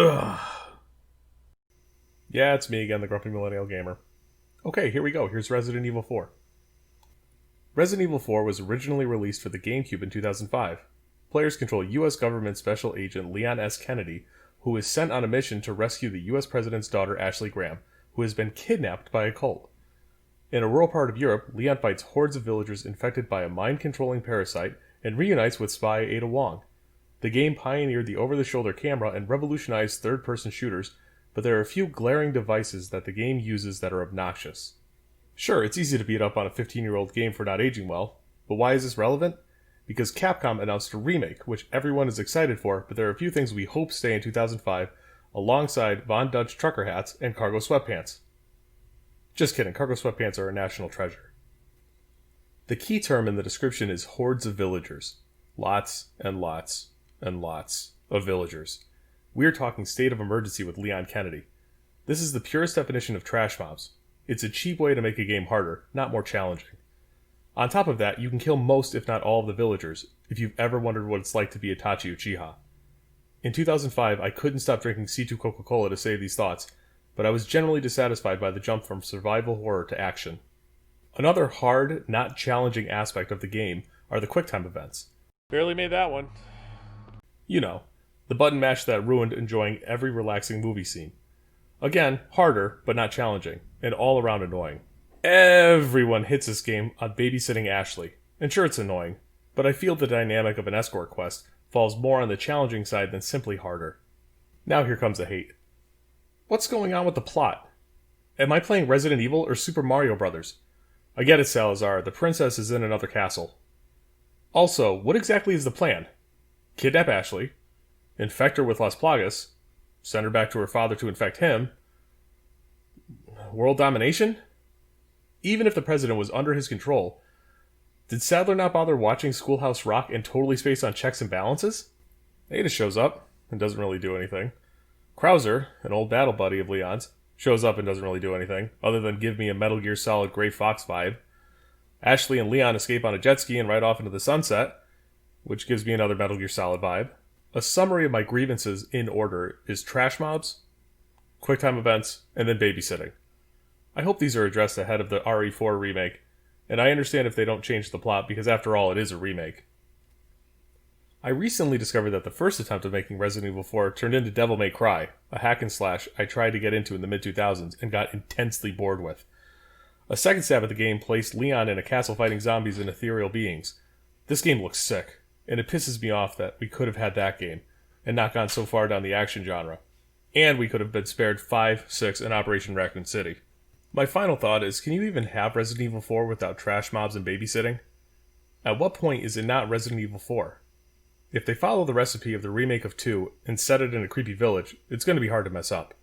Ugh. Yeah, it's me again, the Grumpy Millennial Gamer. Okay, here we go. Here's Resident Evil 4. Resident Evil 4 was originally released for the GameCube in 2005. Players control U.S. government special agent Leon S. Kennedy, who is sent on a mission to rescue the U.S. President's daughter Ashley Graham, who has been kidnapped by a cult. In a rural part of Europe, Leon fights hordes of villagers infected by a mind-controlling parasite and reunites with spy Ada Wong. The game pioneered the over-the-shoulder camera and revolutionized third-person shooters, but there are a few glaring devices that the game uses that are obnoxious. Sure, it's easy to beat up on a 15-year-old game for not aging well, but why is this relevant? Because Capcom announced a remake, which everyone is excited for, but there are a few things we hope stay in 2005, alongside Von Dutch trucker hats and cargo sweatpants. Just kidding, cargo sweatpants are a national treasure. The key term in the description is hordes of villagers. Lots and lots and lots of villagers. We're talking state of emergency with Leon Kennedy. This is the purest definition of trash mobs. It's a cheap way to make a game harder, not more challenging. On top of that, you can kill most if not all of the villagers, if you've ever wondered what it's like to be Itachi Uchiha. In 2005, I couldn't stop drinking C2 Coca-Cola to save these thoughts, but I was generally dissatisfied by the jump from survival horror to action. Another hard, not challenging aspect of the game are the QuickTime events. Barely made that one. You know, the button mash that ruined enjoying every relaxing movie scene. Again, harder, but not challenging, and all around annoying. Everyone hits this game on babysitting Ashley, and sure it's annoying, but I feel the dynamic of an escort quest falls more on the challenging side than simply harder. Now here comes the hate. What's going on with the plot? Am I playing Resident Evil or Super Mario Brothers? I get it, Salazar, the princess is in another castle. Also, what exactly is the plan? Kidnap Ashley, infect her with Las Plagas, send her back to her father to infect him. World domination? Even if the president was under his control, did Sadler not bother watching Schoolhouse Rock and totally space on checks and balances? Ada shows up and doesn't really do anything. Krauser, an old battle buddy of Leon's, shows up and doesn't really do anything, other than give me a Metal Gear Solid Gray Fox vibe. Ashley and Leon escape on a jet ski and ride off into the sunset, which gives me another Metal Gear Solid vibe. A summary of my grievances in order is trash mobs, QuickTime events, and then babysitting. I hope these are addressed ahead of the RE4 remake, and I understand if they don't change the plot because after all it is a remake. I recently discovered that the first attempt of making Resident Evil 4 turned into Devil May Cry, a hack and slash I tried to get into in the mid-2000s and got intensely bored with. A second stab at the game placed Leon in a castle fighting zombies and ethereal beings. This game looks sick, and it pisses me off that we could have had that game, and not gone so far down the action genre. And we could have been spared 5, 6, and Operation Raccoon City. My final thought is, can you even have Resident Evil 4 without trash mobs and babysitting? At what point is it not Resident Evil 4? If they follow the recipe of the remake of 2 and set it in a creepy village, it's going to be hard to mess up.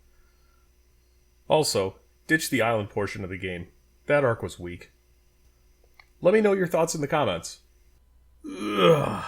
Also, ditch the island portion of the game. That arc was weak. Let me know your thoughts in the comments. Ugh.